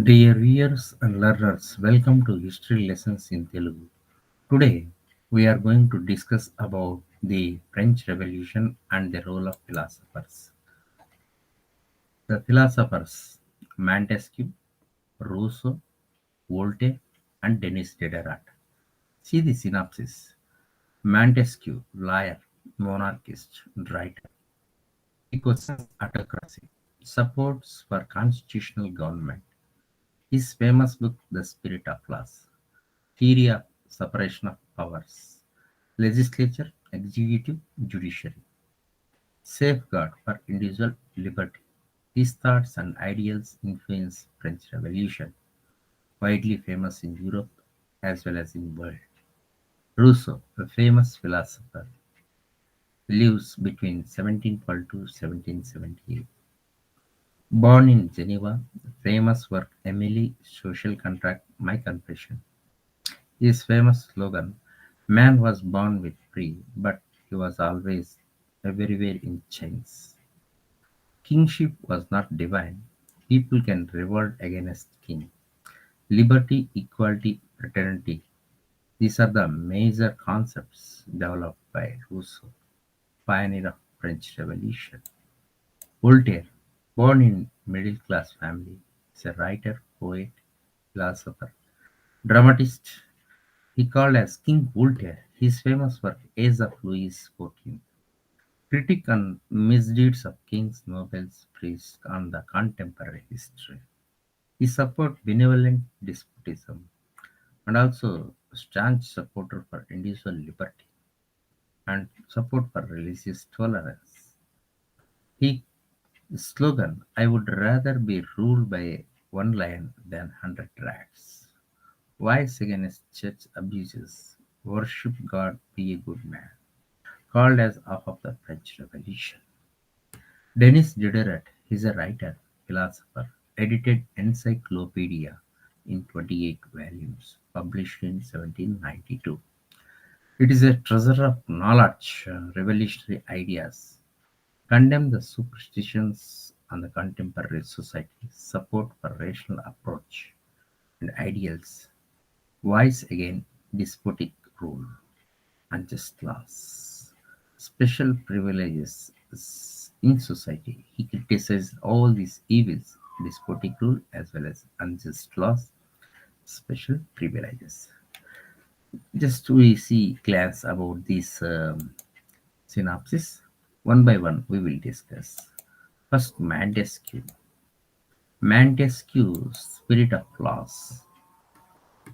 Dear viewers and learners, welcome to History Lessons in Telugu. Today, we are going to discuss about the French Revolution and the role of philosophers. The philosophers Montesquieu, Rousseau, Voltaire, and Denis Diderot. See the synopsis. Montesquieu, lawyer, monarchist, writer. He questions autocracy, supports for constitutional government. His famous book, The Spirit of Laws, theory of separation of powers, legislature, executive, judiciary, safeguard for individual liberty. His thoughts and ideals influenced French Revolution, widely famous in Europe as well as in world. Rousseau, a famous philosopher, lives between 1712 to 1778. Born in Geneva, famous work Emily, Social Contract, My Confession. His famous slogan, "Man was born with free, but he was always everywhere in chains." Kingship was not divine. People can revolt against king. Liberty, equality, fraternity. These are the major concepts developed by Rousseau, pioneer of French Revolution. Voltaire, born in middle class family, is a writer, poet, philosopher, dramatist. He called as King Voltaire. His famous work Age of Louis XIV, critique on misdeeds of kings, nobles, priests, on the contemporary history. He supported benevolent despotism and also staunch supporter for individual liberty and support for religious tolerance. He slogan, "I would rather be ruled by one lion than 100 rats." Wise against church abuses. Worship God, be a good man. Called as half of the French Revolution. Denis Diderot is a writer, philosopher, edited encyclopedia in 28 volumes, published in 1792. It is a treasure of knowledge, revolutionary ideas, condemn the superstitions on the contemporary society, support for rational approach and ideals, wise against despotic rule, unjust laws, special privileges in society. He criticized all these evils, despotic rule as well as unjust laws, special privileges. Just we see glance about these synopsis. One by one, we will discuss. First, Montesquieu. Montesquieu, spirit of laws.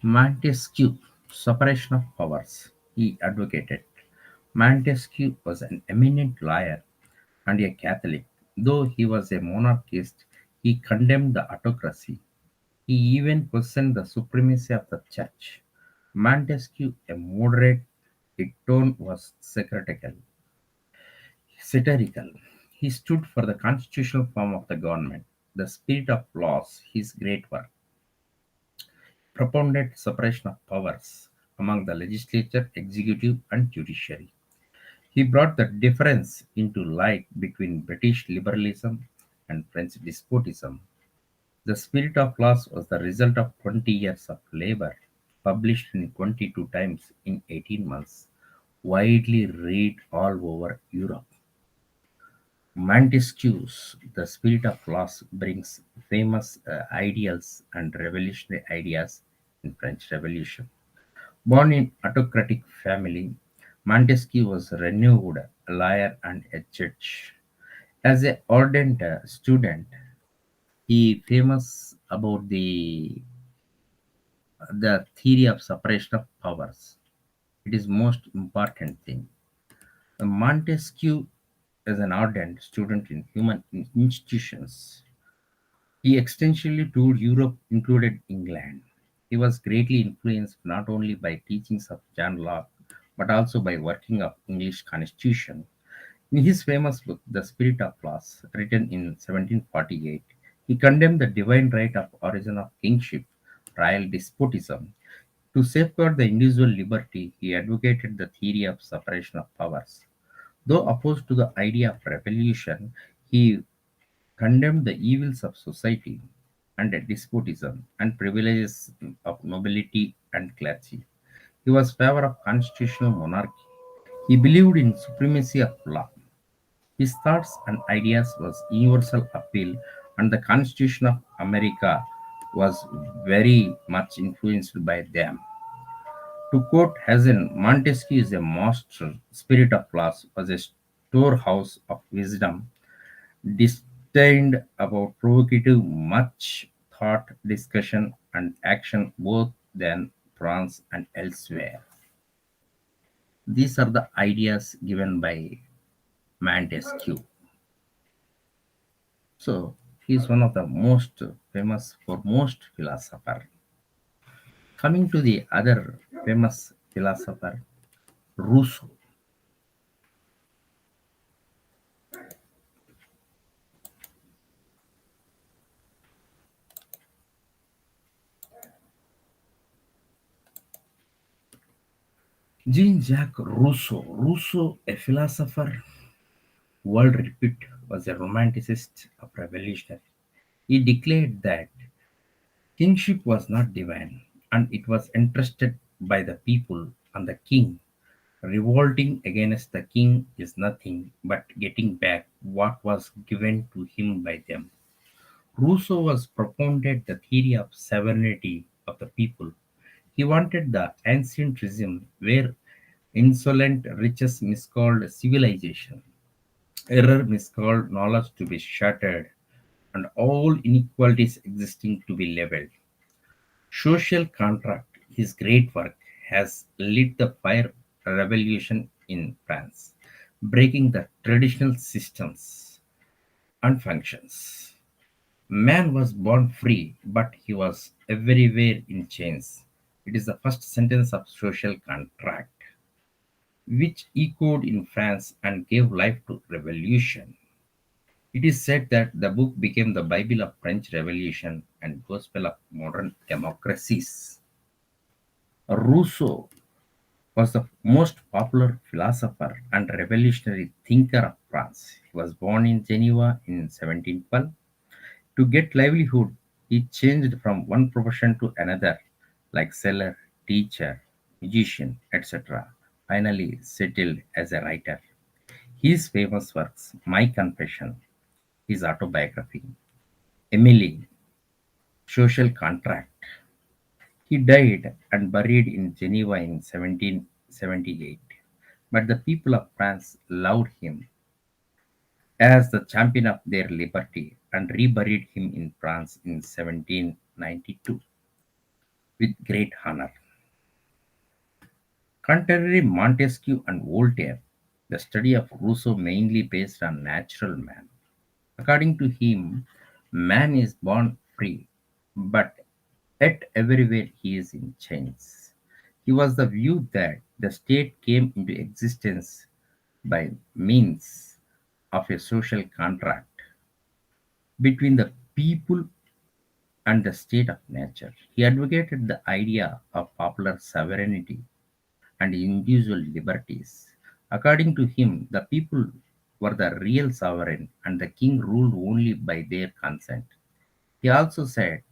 Montesquieu, separation of powers. He advocated. Montesquieu was an eminent lawyer and a Catholic. Though he was a monarchist, he condemned the autocracy. He even questioned the supremacy of the church. Montesquieu, a moderate, his tone was satirical. He stood for the constitutional form of the government, the spirit of laws, his great work, propounded separation of powers among the legislature, executive, and judiciary. He brought the difference into light between British liberalism and French despotism. The Spirit of Laws was the result of 20 years of labor, published in 22 times in 18 months, widely read all over Europe. Montesquieu's The Spirit of Laws brings famous ideals and revolutionary ideas in French Revolution. Born in autocratic family, Montesquieu was a renowned lawyer and a judge. As a ardent student, he famous about the theory of separation of powers. It is most important thing. Montesquieu is an ardent student in human institutions. He extensively toured Europe, included England. He was greatly influenced not only by teachings of John Locke, but also by working of English constitution. In his famous book, The Spirit of Laws, written in 1748, he condemned the divine right of origin of kingship, royal despotism. To safeguard the individual liberty, he advocated the theory of separation of powers. Though opposed to the idea of revolution, he condemned the evils of society. and despotism and privileges of nobility and clergy. He was favor of constitutional monarchy. He believed in supremacy of law. His thoughts and ideas was universal appeal, and the Constitution of America was very much influenced by them. To quote Hazen, Montesquieu is a master spirit of laws, was a storehouse of wisdom, disdained about provocative, much thought, discussion, and action both then France and elsewhere. These are the ideas given by Montesquieu. So he is one of the most famous for most philosopher. Coming to the other famous philosopher, Rousseau. Jean-Jacques Rousseau. Rousseau, a philosopher, world repute, was a romanticist of revolutionary. He declared that kingship was not divine, and it was entrusted by the people and the king. Revolting against the king is nothing but getting back what was given to him by them. Rousseau was propounded the theory of sovereignty of the people. He wanted the ancient regime where insolent riches miscalled civilization, error miscalled knowledge to be shattered, and all inequalities existing to be leveled. Social Contract, his great work, has lit the fire revolution in France, breaking the traditional systems and functions. Man was born free, but he was everywhere in chains. It is the first sentence of Social Contract, which echoed in France and gave life to revolution. It is said that the book became the Bible of French Revolution and gospel of modern democracies. Rousseau was the most popular philosopher and revolutionary thinker of France. He was born in Geneva in 1712. To get livelihood, he changed from one profession to another, like seller, teacher, musician, etc. Finally, settled as a writer. His famous works, My Confession, his autobiography, Emily, Social Contract. He died and buried in Geneva in 1778. But the people of France loved him as the champion of their liberty and reburied him in France in 1792 with great honor. Contrary Montesquieu and Voltaire, the study of Rousseau mainly based on natural man. According to him, man is born free, but yet everywhere he is in chains. He was the view that the state came into existence by means of a social contract between the people and the state of nature. He advocated the idea of popular sovereignty and individual liberties. According to him, the people were the real sovereign and the king ruled only by their consent. He also said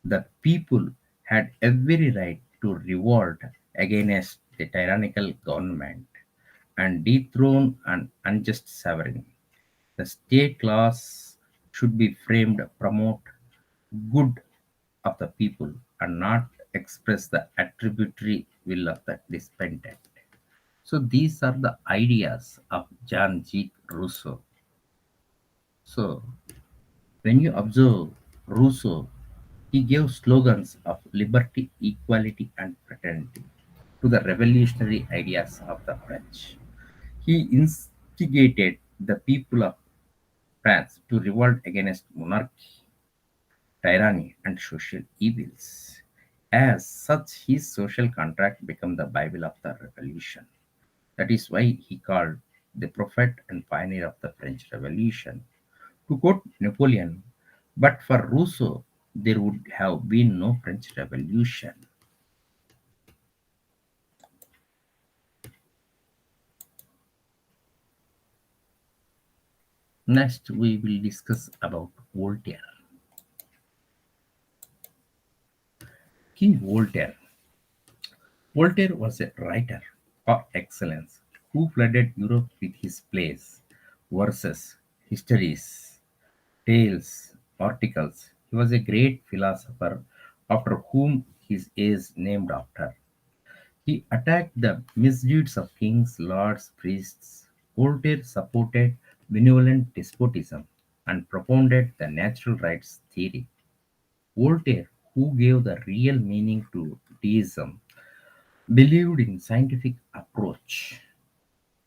the people had every right to revolt against the tyrannical government and dethrone an unjust sovereign. The state laws should be framed to promote good of the people and not express the attributary will of the despotent. So these are the ideas of Jean-Jacques Rousseau. So when you observe Rousseau, he gave slogans of liberty, equality, and fraternity to the revolutionary ideas of the French. He instigated the people of France to revolt against monarchy, tyranny, and social evils. As such, his social contract became the Bible of the Revolution. That is why he called the prophet and pioneer of the French Revolution. To quote Napoleon, but for Rousseau, there would have been no French Revolution. Next, we will discuss about Voltaire. King Voltaire. Voltaire was a writer par excellence who flooded Europe with his plays, verses, histories, tales, articles. He was a great philosopher after whom his is named after. He attacked the misdeeds of kings, lords, priests. Voltaire supported benevolent despotism and propounded the natural rights theory. Voltaire, who gave the real meaning to deism, believed in scientific approach.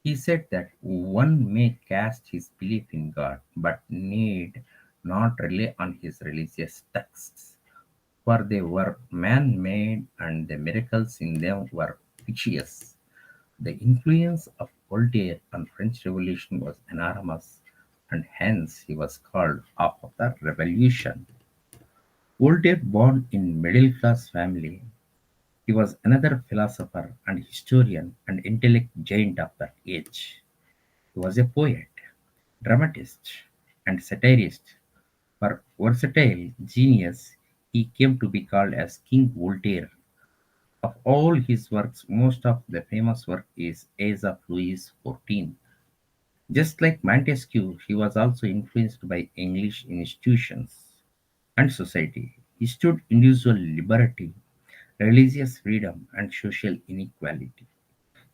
He said that one may cast his belief in God, but need not rely on his religious texts, for they were man-made and the miracles in them were fictitious. The influence of Voltaire on French Revolution was enormous, and hence he was called of the Revolution. Voltaire, born in middle-class family, he was another philosopher and historian and intellect giant of that age. He was a poet, dramatist, and satirist. For versatile genius, he came to be called as King Voltaire. Of all his works, most of the famous work is Age of Louis XIV. Just like Montesquieu, he was also influenced by English institutions and society. He stood individual liberty, religious freedom, and social inequality.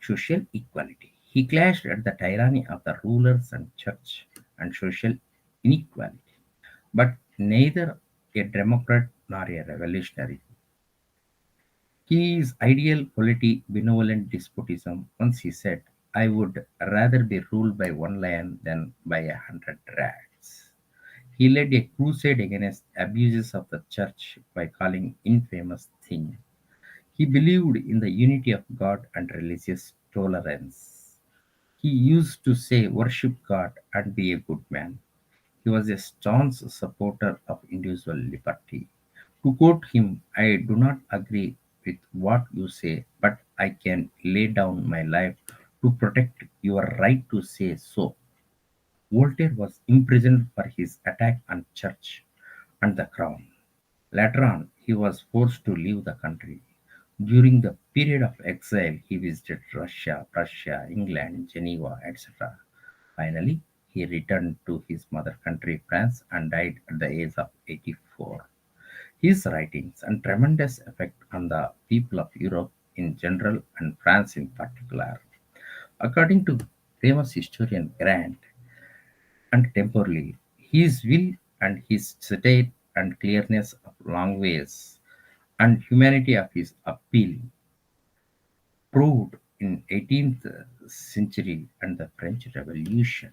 Social equality. He clashed at the tyranny of the rulers and church and social inequality, but neither a democrat nor a revolutionary. His ideal polity benevolent despotism. Once he said, I would rather be ruled by one lion than by 100 rats. He led a crusade against abuses of the church by calling infamous thing. He believed in the unity of God and religious tolerance. He used to say, worship God and be a good man. He was a staunch supporter of individual liberty. To quote him, I do not agree with what you say, but I can lay down my life to protect your right to say so. Voltaire was imprisoned for his attack on church and the crown. Later on, he was forced to leave the country. During the period of exile, he visited Russia, Prussia, England, Geneva, etc. Finally, he returned to his mother country, France, and died at the age of 84. His writings had tremendous effect on the people of Europe in general and France in particular. According to famous historian Grant and temporally, his will and his satire and clearness of language and humanity of his appeal proved in 18th century and the French Revolution.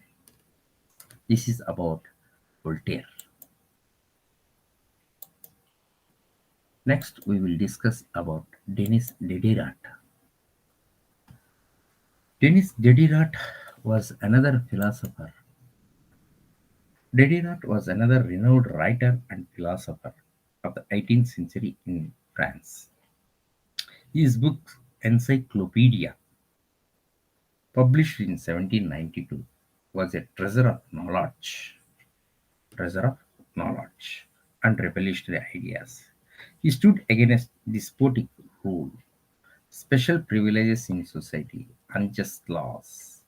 This is about Voltaire. Next, we will discuss about Denis Diderot. Denis Diderot was another philosopher. Diderot was another renowned writer and philosopher of the 18th century in France. His book Encyclopedia, published in 1792, was a treasure of knowledge and revolutionary ideas. He stood against despotic rule, special privileges in society, unjust laws,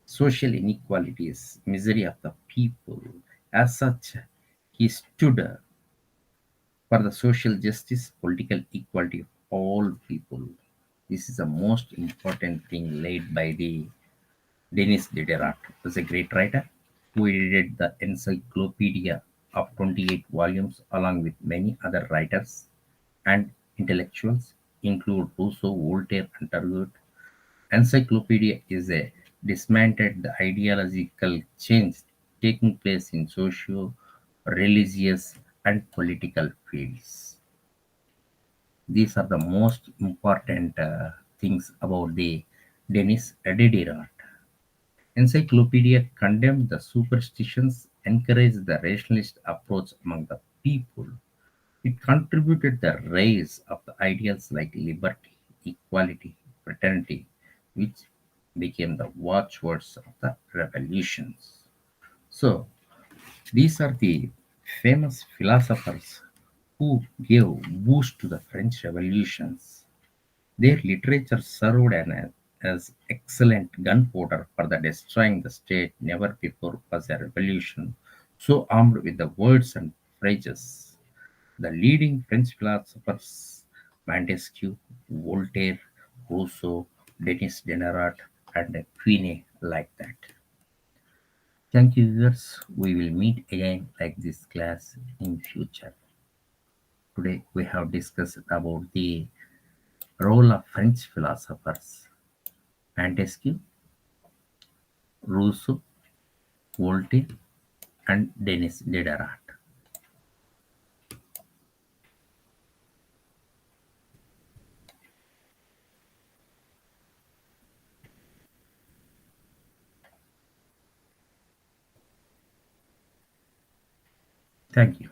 social inequalities, misery of the people. As such, he stood for the social justice, political equality of all people. This is the most important thing laid by the Denis Diderot. He was a great writer who edited the Encyclopedia of 28 volumes along with many other writers and intellectuals include Rousseau, Voltaire, and Turgot. Encyclopedia is a dismantled the ideological change taking place in socio, religious, and political fields. These are the most important things about the Denis Diderot. Encyclopedia condemned the superstitions, encouraged the rationalist approach among the people. It contributed the rise of the ideals like liberty, equality, fraternity, which became the watchwords of the revolutions. So these are the famous philosophers who gave boost to the French revolutions. Their literature served as excellent gunpowder for the destroying the state. Never before was a revolution so armed with the words and phrases. The leading French philosophers Montesquieu, Voltaire, Rousseau, Denis Diderot, and Queenie like that. Thank you, viewers. We will meet again like this class in future. Today we have discussed about the role of French philosophers Montesquieu, Rousseau, Voltaire, and Denis Diderot. Thank you.